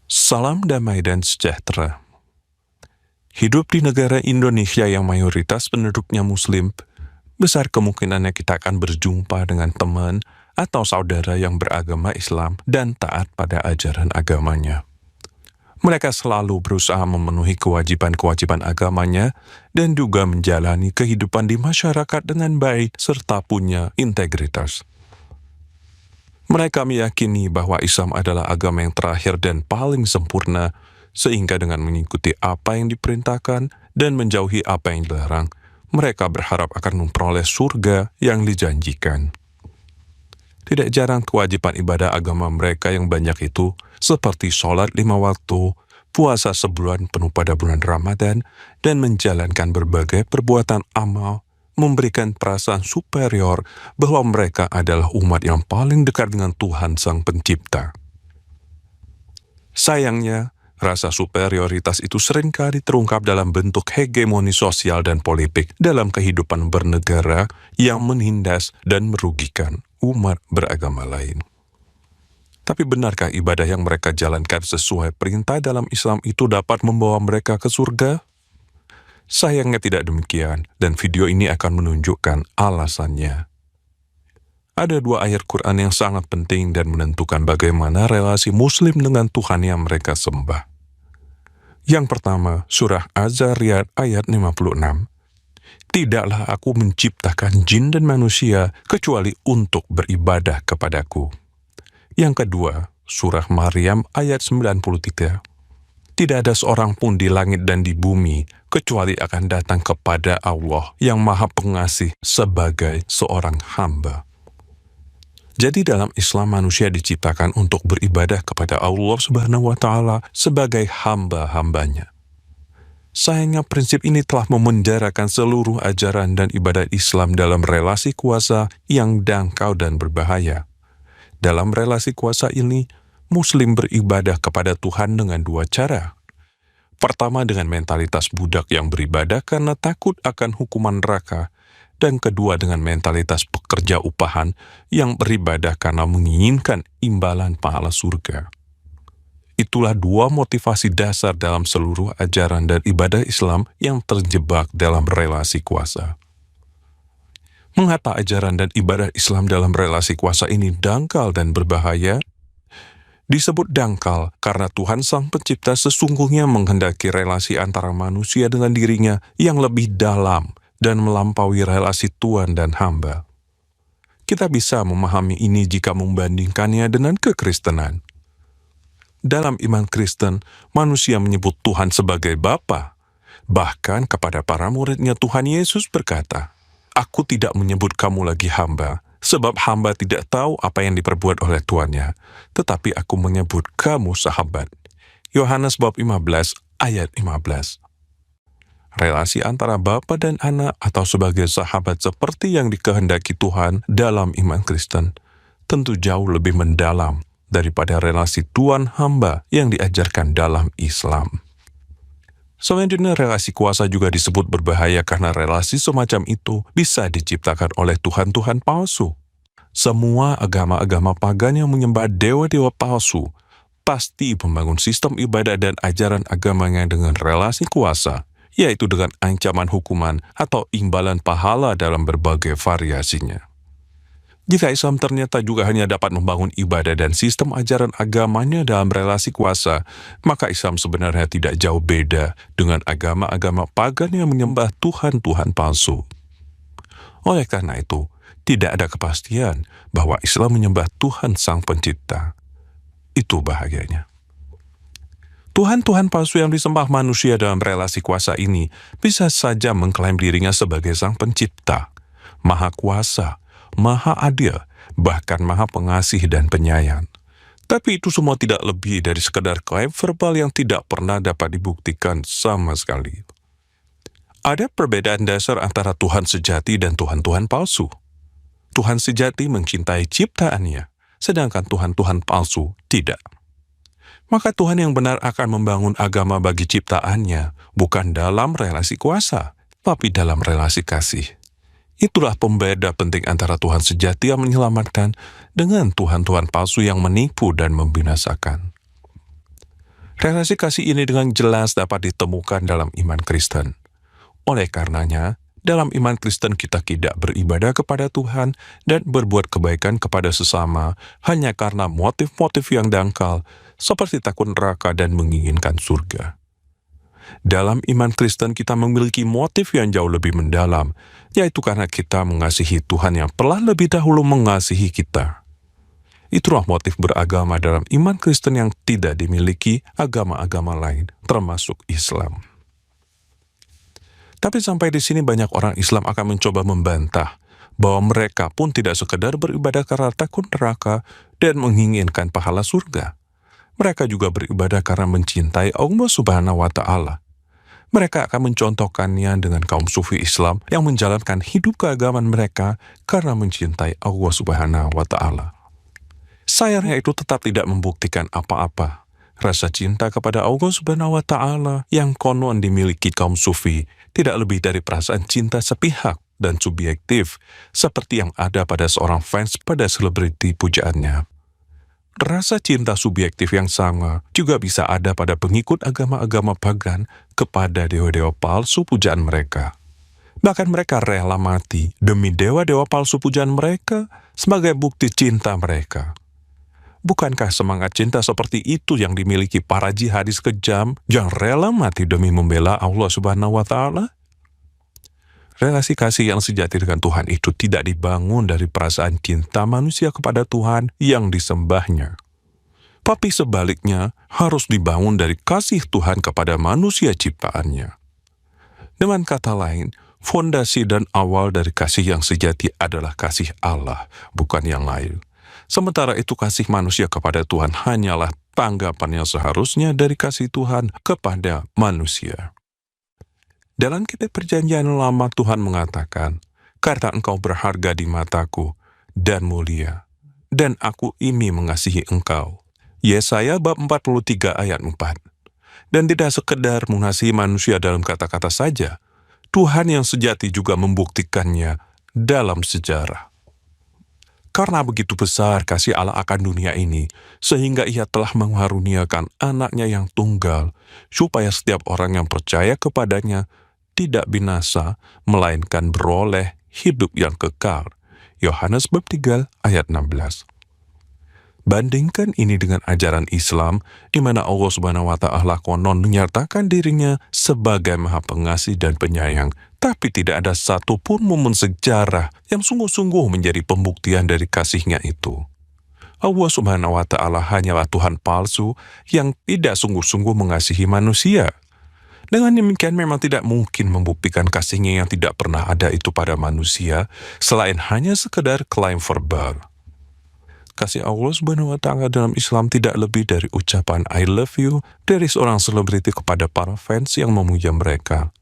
Salam damai dan sejahtera. Hidup di negara Indonesia yang mayoritas penduduknya Muslim, besar kemungkinannya kita akan berjumpa dengan teman atau saudara yang beragama Islam dan taat pada ajaran agamanya. Mereka selalu berusaha memenuhi kewajiban-kewajiban agamanya dan juga menjalani kehidupan di masyarakat dengan baik serta punya integritas. Mereka meyakini bahwa Islam adalah agama yang terakhir dan paling sempurna, sehingga dengan mengikuti apa yang diperintahkan dan menjauhi apa yang dilarang, mereka berharap akan memperoleh surga yang dijanjikan. Tidak jarang kewajiban ibadah agama mereka yang banyak itu, seperti sholat 5 waktu, puasa sebulan penuh pada bulan Ramadan, dan menjalankan berbagai perbuatan amal, memberikan perasaan superior bahwa mereka adalah umat yang paling dekat dengan Tuhan Sang Pencipta. Sayangnya, rasa superioritas itu seringkali terungkap dalam bentuk hegemoni sosial dan politik dalam kehidupan bernegara yang menindas dan merugikan umat beragama lain. Tapi benarkah ibadah yang mereka jalankan sesuai perintah dalam Islam itu dapat membawa mereka ke surga? Sayangnya tidak demikian, dan video ini akan menunjukkan alasannya. Ada 2 ayat Quran yang sangat penting dan menentukan bagaimana relasi Muslim dengan Tuhan yang mereka sembah. Yang pertama, surah Az-Zariyat ayat 56. Tidaklah aku menciptakan jin dan manusia kecuali untuk beribadah kepadaku. Yang kedua, surah Maryam ayat 93. Tidak ada seorang pun di langit dan di bumi kecuali akan datang kepada Allah yang Maha Pengasih sebagai seorang hamba. Jadi dalam Islam manusia diciptakan untuk beribadah kepada Allah Subhanahu wa Ta'ala sebagai hamba-hambanya. Sayangnya prinsip ini telah memenjarakan seluruh ajaran dan ibadah Islam dalam relasi kuasa yang dangkal dan berbahaya. Dalam relasi kuasa ini, Muslim beribadah kepada Tuhan dengan 2 cara. Pertama, dengan mentalitas budak yang beribadah karena takut akan hukuman neraka, dan kedua dengan mentalitas pekerja upahan yang beribadah karena menginginkan imbalan pahala surga. Itulah 2 motivasi dasar dalam seluruh ajaran dan ibadah Islam yang terjebak dalam relasi kuasa. Mengapa ajaran dan ibadah Islam dalam relasi kuasa ini dangkal dan berbahaya? Disebut dangkal karena Tuhan Sang Pencipta sesungguhnya menghendaki relasi antara manusia dengan dirinya yang lebih dalam dan melampaui relasi Tuhan dan hamba. Kita bisa memahami ini jika membandingkannya dengan kekristenan. Dalam iman Kristen, manusia menyebut Tuhan sebagai Bapa. Bahkan kepada para muridnya Tuhan Yesus berkata, "Aku tidak menyebut kamu lagi hamba, sebab hamba tidak tahu apa yang diperbuat oleh tuannya, tetapi aku menyebut kamu sahabat." Yohanes bab 15 ayat 15. Relasi antara bapa dan anak atau sebagai sahabat seperti yang dikehendaki Tuhan dalam iman Kristen tentu jauh lebih mendalam daripada relasi tuan hamba yang diajarkan dalam Islam. Selanjutnya, relasi kuasa juga disebut berbahaya karena relasi semacam itu bisa diciptakan oleh tuhan-tuhan palsu. Semua agama-agama pagan yang menyembah dewa-dewa palsu pasti membangun sistem ibadah dan ajaran agamanya dengan relasi kuasa, yaitu dengan ancaman hukuman atau imbalan pahala dalam berbagai variasinya. Jika Islam ternyata juga hanya dapat membangun ibadah dan sistem ajaran agamanya dalam relasi kuasa, maka Islam sebenarnya tidak jauh beda dengan agama-agama pagan yang menyembah tuhan-tuhan palsu. Oleh karena itu, tidak ada kepastian bahwa Islam menyembah Tuhan Sang Pencipta. Itu bahayanya. Tuhan-tuhan palsu yang disembah manusia dalam relasi kuasa ini bisa saja mengklaim dirinya sebagai Sang Pencipta, Maha Kuasa, Maha Adil, bahkan Maha Pengasih dan Penyayang. Tapi itu semua tidak lebih dari sekadar klaim verbal yang tidak pernah dapat dibuktikan sama sekali. Ada perbedaan dasar antara Tuhan sejati dan Tuhan-Tuhan palsu. Tuhan sejati mencintai ciptaannya, sedangkan Tuhan-Tuhan palsu tidak. Maka Tuhan yang benar akan membangun agama bagi ciptaannya, bukan dalam relasi kuasa, tapi dalam relasi kasih. Itulah pembeda penting antara Tuhan sejati yang menyelamatkan dengan Tuhan-Tuhan palsu yang menipu dan membinasakan. Relasi kasih ini dengan jelas dapat ditemukan dalam iman Kristen. Oleh karenanya, dalam iman Kristen kita tidak beribadah kepada Tuhan dan berbuat kebaikan kepada sesama hanya karena motif-motif yang dangkal, seperti takut neraka dan menginginkan surga. Dalam iman Kristen kita memiliki motif yang jauh lebih mendalam, yaitu karena kita mengasihi Tuhan yang telah lebih dahulu mengasihi kita. Itulah motif beragama dalam iman Kristen yang tidak dimiliki agama-agama lain, termasuk Islam. Tapi sampai di sini banyak orang Islam akan mencoba membantah bahwa mereka pun tidak sekedar beribadah karena takut neraka dan menginginkan pahala surga. Mereka juga beribadah karena mencintai Allah Subhanahu wa Ta'ala. Mereka akan mencontohkannya dengan kaum sufi Islam yang menjalankan hidup keagamaan mereka karena mencintai Allah Subhanahu wa Ta'ala. Sayangnya itu tetap tidak membuktikan apa-apa. Rasa cinta kepada Allah Subhanahu wa Ta'ala yang konon dimiliki kaum sufi tidak lebih dari perasaan cinta sepihak dan subjektif seperti yang ada pada seorang fans pada selebriti pujaannya. Rasa cinta subjektif yang sama juga bisa ada pada pengikut agama-agama pagan kepada dewa-dewa palsu pujaan mereka. Bahkan mereka rela mati demi dewa-dewa palsu pujaan mereka sebagai bukti cinta mereka. Bukankah semangat cinta seperti itu yang dimiliki para jihadis kejam yang rela mati demi membela Allah Subhanahu wa Ta'ala? Relasi kasih yang sejati dengan Tuhan itu tidak dibangun dari perasaan cinta manusia kepada Tuhan yang disembahnya. Tapi sebaliknya harus dibangun dari kasih Tuhan kepada manusia ciptaannya. Dengan kata lain, fondasi dan awal dari kasih yang sejati adalah kasih Allah, bukan yang lain. Sementara itu kasih manusia kepada Tuhan hanyalah tanggapan yang seharusnya dari kasih Tuhan kepada manusia. Dalam kitab Perjanjian Lama Tuhan mengatakan, "Karena engkau berharga di mataku dan mulia, dan aku ini mengasihi engkau." Yesaya bab 43 ayat 4. Dan tidak sekedar mengasihi manusia dalam kata-kata saja, Tuhan yang sejati juga membuktikannya dalam sejarah. Karena begitu besar kasih Allah akan dunia ini, sehingga Ia telah mengaruniakan anaknya yang tunggal, supaya setiap orang yang percaya kepadanya tidak binasa, melainkan beroleh hidup yang kekal. Yohanes bab 3 ayat 16. Bandingkan ini dengan ajaran Islam, di mana Allah Subhanahu wa Ta'ala konon menyatakan dirinya sebagai Maha Pengasih dan Penyayang, tapi tidak ada satupun momen sejarah yang sungguh-sungguh menjadi pembuktian dari kasih-Nya itu. Allah Subhanahu wa Ta'ala hanyalah Tuhan palsu yang tidak sungguh-sungguh mengasihi manusia. Dengan demikian memang tidak mungkin membuktikan kasih-Nya yang tidak pernah ada itu pada manusia, selain hanya sekedar klaim verbal. Kasih Allah Subhanahu wa Ta'ala dalam Islam tidak lebih dari ucapan I love you dari seorang selebriti kepada para fans yang memuja mereka.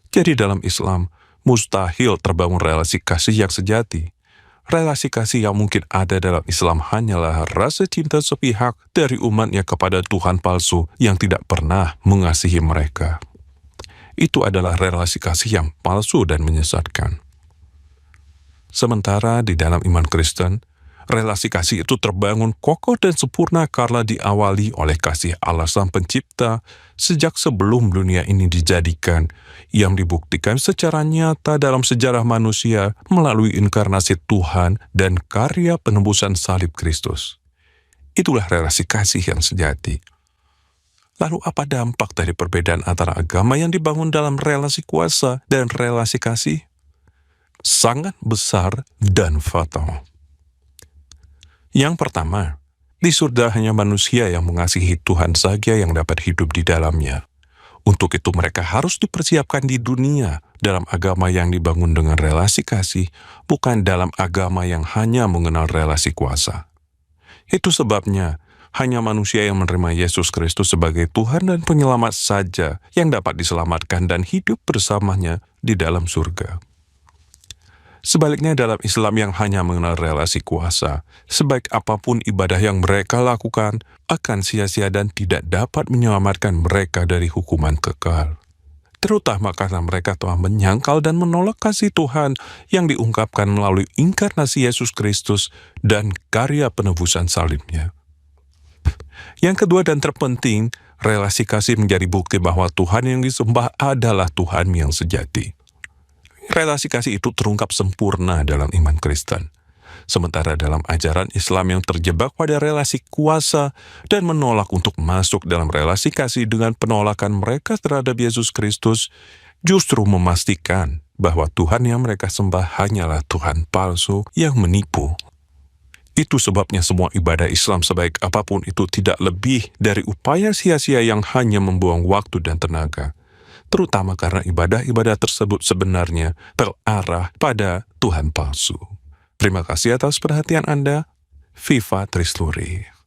Jadi dalam Islam, mustahil terbangun relasi kasih yang sejati. Relasi kasih yang mungkin ada dalam Islam hanyalah rasa cinta sepihak dari umatnya kepada Tuhan palsu yang tidak pernah mengasihi mereka. Itu adalah relasi kasih yang palsu dan menyesatkan. Sementara di dalam iman Kristen, relasi kasih itu terbangun kokoh dan sempurna karena diawali oleh kasih Allah Sang Pencipta sejak sebelum dunia ini dijadikan, yang dibuktikan secara nyata dalam sejarah manusia melalui inkarnasi Tuhan dan karya penebusan salib Kristus. Itulah relasi kasih yang sejati. Lalu apa dampak dari perbedaan antara agama yang dibangun dalam relasi kuasa dan relasi kasih? Sangat besar dan fatal. Yang pertama, di surga hanya manusia yang mengasihi Tuhan saja yang dapat hidup di dalamnya. Untuk itu mereka harus dipersiapkan di dunia dalam agama yang dibangun dengan relasi kasih, bukan dalam agama yang hanya mengenal relasi kuasa. Itu sebabnya hanya manusia yang menerima Yesus Kristus sebagai Tuhan dan Penyelamat saja yang dapat diselamatkan dan hidup bersamanya di dalam surga. Sebaliknya dalam Islam yang hanya mengenal relasi kuasa, sebaik apapun ibadah yang mereka lakukan akan sia-sia dan tidak dapat menyelamatkan mereka dari hukuman kekal. Terutama karena mereka telah menyangkal dan menolak kasih Tuhan yang diungkapkan melalui inkarnasi Yesus Kristus dan karya penebusan salibnya. Yang kedua dan terpenting, Relasi kasih menjadi bukti bahwa Tuhan yang disembah adalah Tuhan yang sejati. Relasi kasih itu terungkap sempurna dalam iman Kristen. Sementara dalam ajaran Islam yang terjebak pada relasi kuasa dan menolak untuk masuk dalam relasi kasih dengan penolakan mereka terhadap Yesus Kristus, justru memastikan bahwa Tuhan yang mereka sembah hanyalah Tuhan palsu yang menipu. Itu sebabnya semua ibadah Islam sebaik apapun itu tidak lebih dari upaya sia-sia yang hanya membuang waktu dan tenaga, terutama karena ibadah-ibadah tersebut sebenarnya terarah pada Tuhan palsu. Terima kasih atas perhatian Anda. Viva Trisluri.